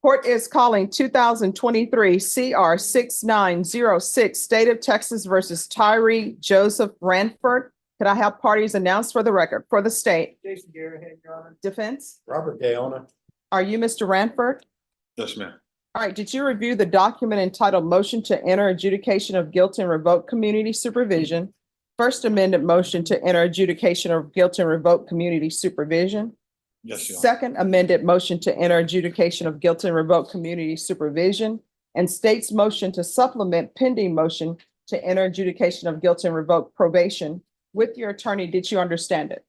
Court is calling 2023 CR 6906, State of Texas versus Tyree Joseph Ranford. Could I have parties announced for the record for the state? Jason Garrett, Your Honor. Defense? Robert Gaona. Are you Mr. Ranford? Yes, ma'am. All right, did you review the document entitled Motion to Enter Adjudication of Guilt and Revoke Community Supervision? First Amendment motion to enter adjudication of guilt and revoke community supervision? Yes, Your Honor. Second amended motion to enter adjudication of guilt and revoke community supervision, and state's motion to supplement pending motion to enter adjudication of guilt and revoke probation. With your attorney, did you understand it?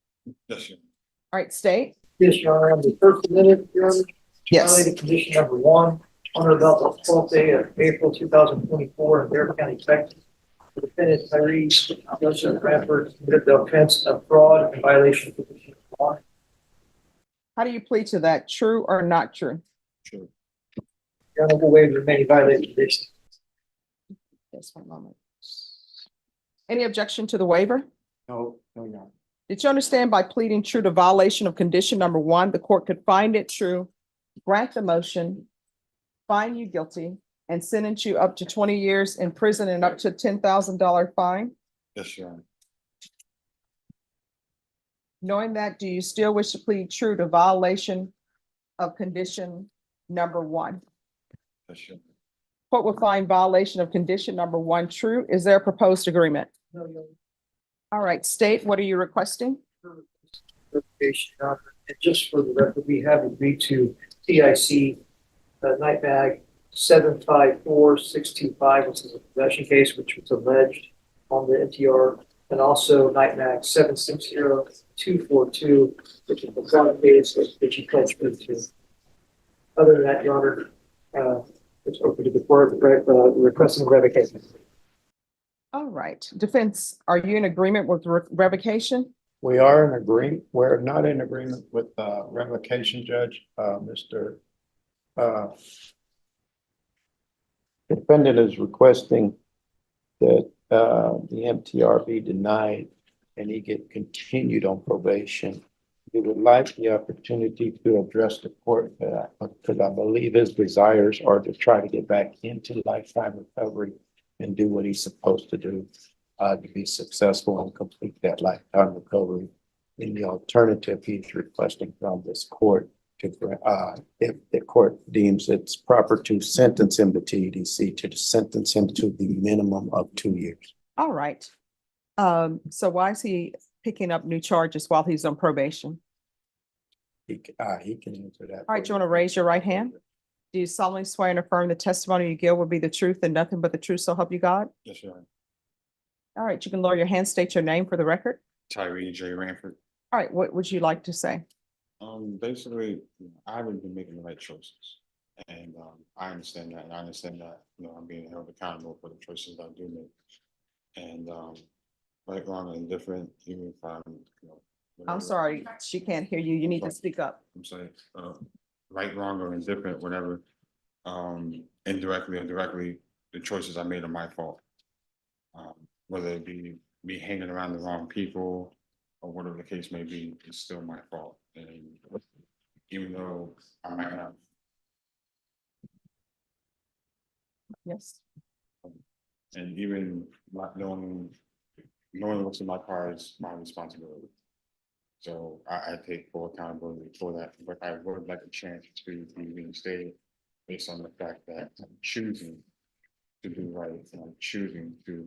Yes, Your Honor. All right, state? Yes, Your Honor. On the first amendment, Your Honor. Yes. Violated condition number 1, on or about the 12th day of April 2024 in Bear County, Texas. The defendant Tyree Joseph Ranford committed the offense of fraud and violation of condition 1. How do you plead to that? True or not true? True. Your Honor, will waive the remaining violated conditions. Yes, one moment. Any objection to the waiver? No, Your Honor. Did you understand by pleading true to violation of condition number 1, the court could find it true, grant the motion, find you guilty, and sentence you up to 20 years in prison and up to $10,000 fine? Yes, Your Honor. Knowing that, do you still wish to plead true to violation of condition number 1? Yes, Your Honor. Court will find violation of condition number 1 true. Is there a proposed agreement? No, Your Honor. All right, state, what are you requesting? Verification, Your Honor. And just for the record, we have agreed to TIC night bag 754625, which is a possession case which was alleged on the NTR, and also night bag 760242, which is the fraud case that you pledged me to. Other than that, Your Honor, it's open to the court requesting revocation. All right, defense, are you in agreement with revocation? We are in agreement. We're not in agreement with revocation, Judge. Mr. Defendant is requesting that the MTR be denied and he get continued on probation. We would like the opportunity to address the court because I believe his desires are to try to get back into lifetime recovery and do what he's supposed to do to be successful and complete that lifetime recovery. In the alternative, he's requesting from this court to, if the court deems it's proper to sentence him to TDC, to sentence him to the minimum of 2 years. All right. So why is he picking up new charges while he's on probation? He can answer that. All right, do you want to raise your right hand? Do you solemnly swear and affirm the testimony you give will be the truth and nothing but the truth, so help you God? Yes, Your Honor. All right, you can lower your hand, state your name for the record. Tyree J. Ranford. All right, what would you like to say? Basically, I haven't been making the right choices. And I understand that. And I understand that, I'm being held accountable for the choices I do make. And right, wrong, and indifferent, even if I'm, I'm sorry, she can't hear you. You need to speak up. I'm saying, right, wrong, or indifferent, whatever, indirectly or directly, the choices I made are my fault. Whether it be me hanging around the wrong people or whatever the case may be, it's still my fault. And even though I might have, Yes. and even not knowing what's in my car is my responsibility. So I take full accountability for that, but I would like a chance to be reinstated based on the fact that I'm choosing to do right and I'm choosing to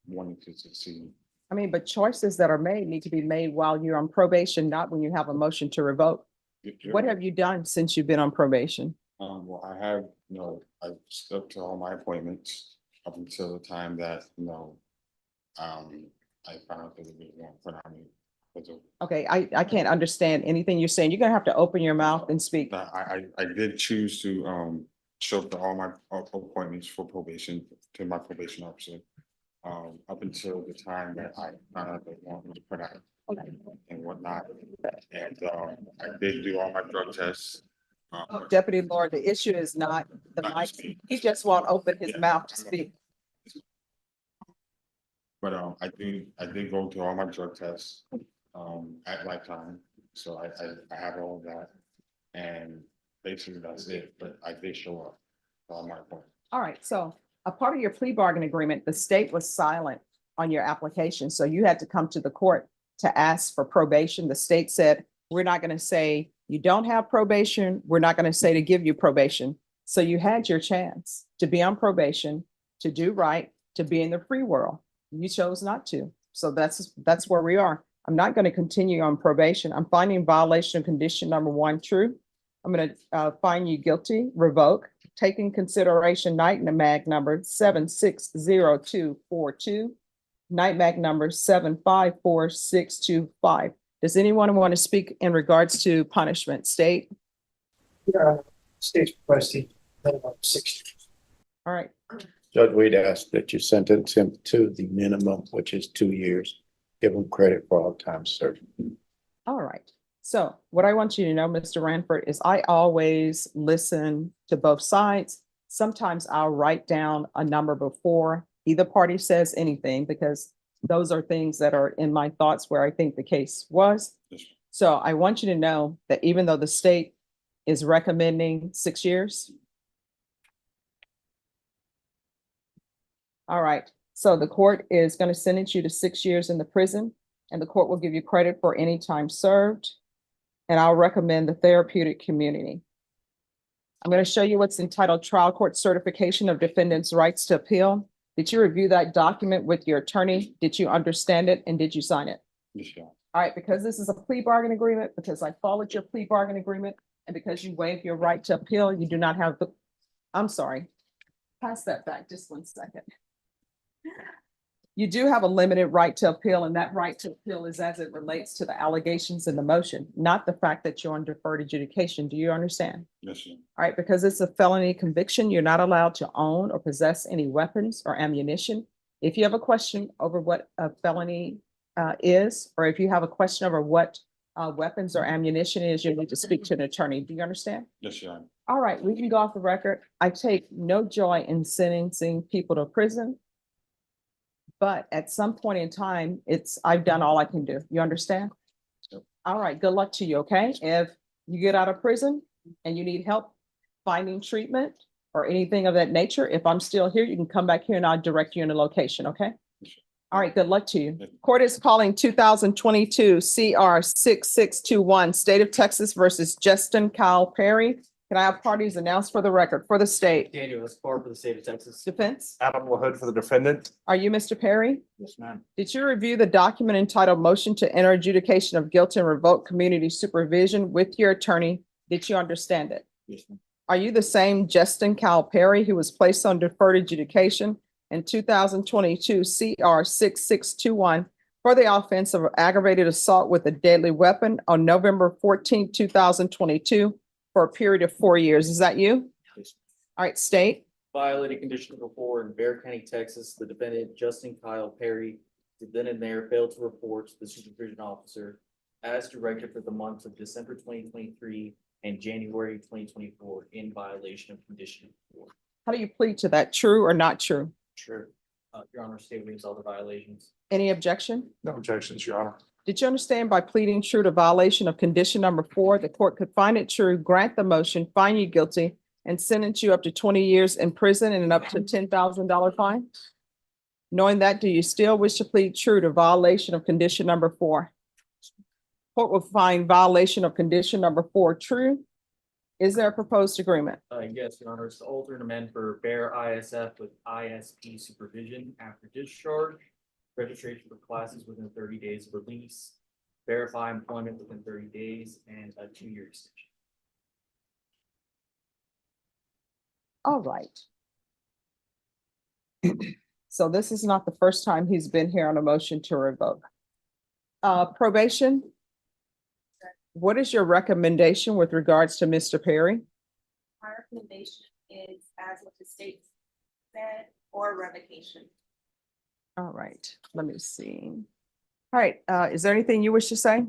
wanting to succeed. I mean, but choices that are made need to be made while you're on probation, not when you have a motion to revoke. What have you done since you've been on probation? Well, I have, I stuck to all my appointments up until the time that, I found out that it was wrong put on me. Okay, I can't understand anything you're saying. You're gonna have to open your mouth and speak. I did choose to show up to all my appointments for probation to my probation officer up until the time that I found out they wanted me to put out and whatnot. And I did do all my drug tests. Deputy Lord, the issue is not the mic. He just won't open his mouth to speak. But I did go to all my drug tests at lifetime, so I have all of that, and Basically, that's it, but they show up on my point. All right, so a part of your plea bargain agreement, the state was silent on your application, so you had to come to the court to ask for probation. The state said, we're not going to say you don't have probation. We're not going to say to give you probation. So you had your chance to be on probation, to do right, to be in the free world. You chose not to. So that's where we are. I'm not going to continue on probation. I'm finding violation of condition number 1 true. I'm going to find you guilty, revoke, taking consideration night mag number 760242, night mag number 754625. Does anyone want to speak in regards to punishment? State? State's requesting minimum 6 years. All right. Judge, we'd ask that you sentence him to the minimum, which is 2 years. Give him credit for all time served. All right. So what I want you to know, Mr. Ranford, is I always listen to both sides. Sometimes I'll write down a number before either party says anything, because those are things that are in my thoughts where I think the case was. So I want you to know that even though the state is recommending 6 years. All right. So the court is going to sentence you to 6 years in the prison, and the court will give you credit for any time served. And I'll recommend the therapeutic community. I'm going to show you what's entitled Trial Court Certification of Defendant's Rights to Appeal. Did you review that document with your attorney? Did you understand it, and did you sign it? Yes, Your Honor. All right, because this is a plea bargain agreement, because I followed your plea bargain agreement, and because you waived your right to appeal, you do not have the, I'm sorry. Pass that back just 1 second. You do have a limited right to appeal, and that right to appeal is as it relates to the allegations in the motion, not the fact that you're on deferred adjudication. Do you understand? Yes, Your Honor. All right, because it's a felony conviction, you're not allowed to own or possess any weapons or ammunition. If you have a question over what a felony is, or if you have a question over what weapons or ammunition is, you need to speak to an attorney. Do you understand? Yes, Your Honor. All right, we can go off the record. I take no joy in sentencing people to prison. But at some point in time, I've done all I can do. You understand? Yep. All right, good luck to you, okay? If you get out of prison and you need help finding treatment or anything of that nature, if I'm still here, you can come back here and I'll direct you in a location, okay? All right, good luck to you. Yep. Court is calling 2022 CR 6621, State of Texas versus Justin Kyle Perry. Can I have parties announced for the record for the state? Daniel Escobar for the state of Texas. Defense? Adam LaHood for the defendant. Are you Mr. Perry? Yes, ma'am. Did you review the document entitled Motion to Enter Adjudication of Guilt and Revoke Community Supervision with your attorney? Did you understand it? Yes, ma'am. Are you the same Justin Kyle Perry who was placed on deferred adjudication in 2022 CR 6621 for the offense of aggravated assault with a deadly weapon on November 14, 2022 for a period of 4 years? Is that you? Yes. All right, state. Violating condition number 4 in Bear County, Texas, the defendant Justin Kyle Perry, the then and there failed to report to the supervision officer as directed for the months of December 2023 and January 2024 in violation of condition 4. How do you plead to that? True or not true? Sure. Your Honor, state reads all the violations. Any objection? No objections, Your Honor. Did you understand by pleading true to violation of condition number 4, the court could find it true, grant the motion, find you guilty, and sentence you up to 20 years in prison and an up to $10,000 fine? Knowing that, do you still wish to plead true to violation of condition number 4? Court will find violation of condition number 4 true. Is there a proposed agreement? Yes, Your Honor, it's to alter and amend for Bear ISF with ISP supervision after discharge, registration for classes within 30 days of release, verify employment within 30 days, and a 2-year extension. All right. So this is not the first time he's been here on a motion to revoke. Probation. What is your recommendation with regards to Mr. Perry? My recommendation is as what the state said, or revocation. All right, let me see. All right, is there anything you wish to say?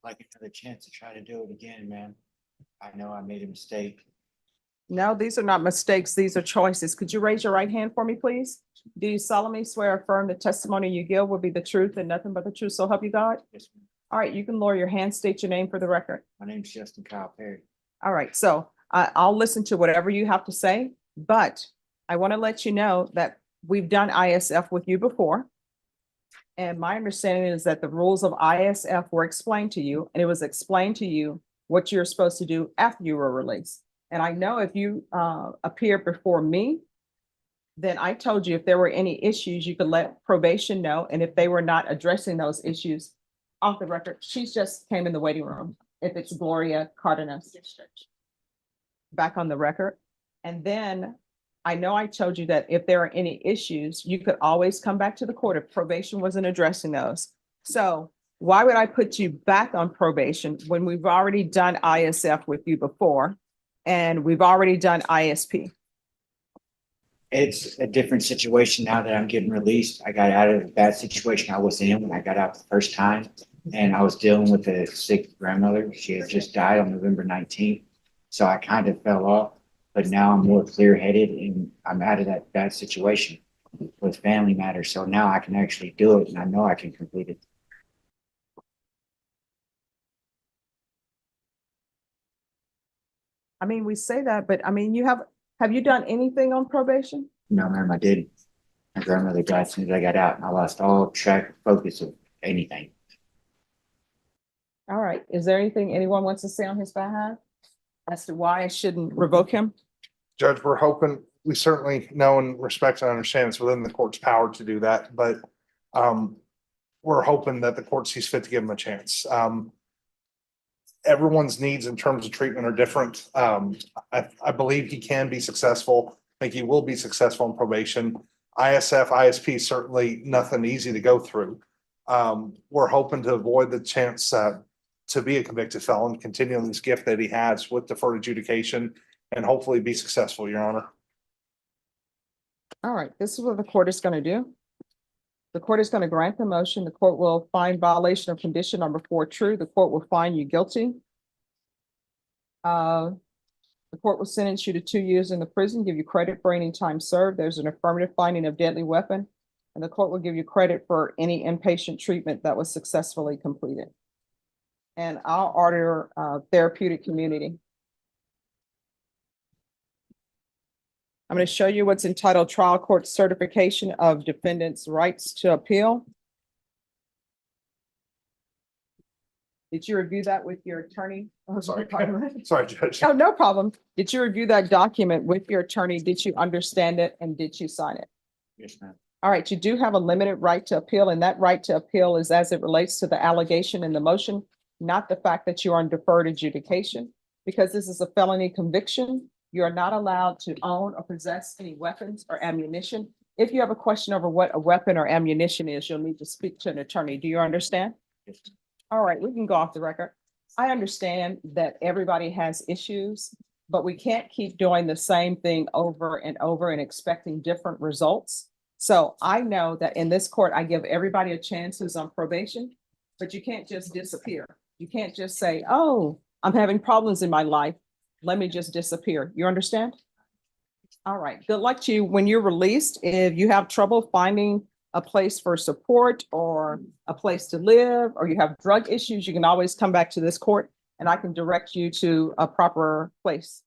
Like another chance to try to do it again, man. I know I made a mistake. No, these are not mistakes. These are choices. Could you raise your right hand for me, please? Do you solemnly swear or affirm the testimony you give will be the truth and nothing but the truth? So help you God? Yes, ma'am. All right, you can lower your hand, state your name for the record. My name is Justin Kyle Perry. All right, so I'll listen to whatever you have to say, but I want to let you know that we've done ISF with you before. And my understanding is that the rules of ISF were explained to you, and it was explained to you what you're supposed to do after you were released. And I know if you appear before me, then I told you if there were any issues, you could let probation know. And if they were not addressing those issues off the record, she's just came in the waiting room. If it's Gloria Cardenas. Back on the record. And then I know I told you that if there are any issues, you could always come back to the court if probation wasn't addressing those. So why would I put you back on probation when we've already done ISF with you before and we've already done ISP? It's a different situation now that I'm getting released. I got out of a bad situation I was in when I got out the first time. And I was dealing with a sick grandmother. She had just died on November 19th. So I kind of fell off, but now I'm more clear-headed and I'm out of that bad situation with family matters. So now I can actually do it and I know I can complete it. I mean, we say that, but I mean, have you done anything on probation? No, ma'am, I didn't. My grandmother died as soon as I got out and I lost all track, focus of anything. All right. Is there anything anyone wants to say on his behalf as to why I shouldn't revoke him? Judge, we're hoping, we certainly know and respect and understand it's within the court's power to do that, but we're hoping that the court sees fit to give him a chance. Everyone's needs in terms of treatment are different. I believe he can be successful. I think he will be successful in probation. ISF, ISP, certainly nothing easy to go through. We're hoping to avoid the chance to be a convicted felon, continuing this gift that he has with deferred adjudication and hopefully be successful, Your Honor. All right, this is what the court is going to do. The court is going to grant the motion. The court will find violation of condition number 4 true. The court will find you guilty. The court will sentence you to 2 years in the prison, give you credit for any time served. There's an affirmative finding of deadly weapon, and the court will give you credit for any inpatient treatment that was successfully completed. And I'll order therapeutic community. I'm going to show you what's entitled Trial Court Certification of Defendant's Rights to Appeal. Did you review that with your attorney? Oh, Sorry, Judge. Oh, no problem. Did you review that document with your attorney? Did you understand it and did you sign it? Yes, ma'am. All right, you do have a limited right to appeal, and that right to appeal is as it relates to the allegation in the motion, not the fact that you're on deferred adjudication. Because this is a felony conviction, you are not allowed to own or possess any weapons or ammunition. If you have a question over what a weapon or ammunition is, you'll need to speak to an attorney. Do you understand? Yes. All right, we can go off the record. I understand that everybody has issues, but we can't keep doing the same thing over and over and expecting different results. So I know that in this court, I give everybody a chance who's on probation, but you can't just disappear. You can't just say, oh, I'm having problems in my life. Let me just disappear. You understand? All right. Good luck to you when you're released. If you have trouble finding a place for support or a place to live, or you have drug issues, you can always come back to this court and I can direct you to a proper place.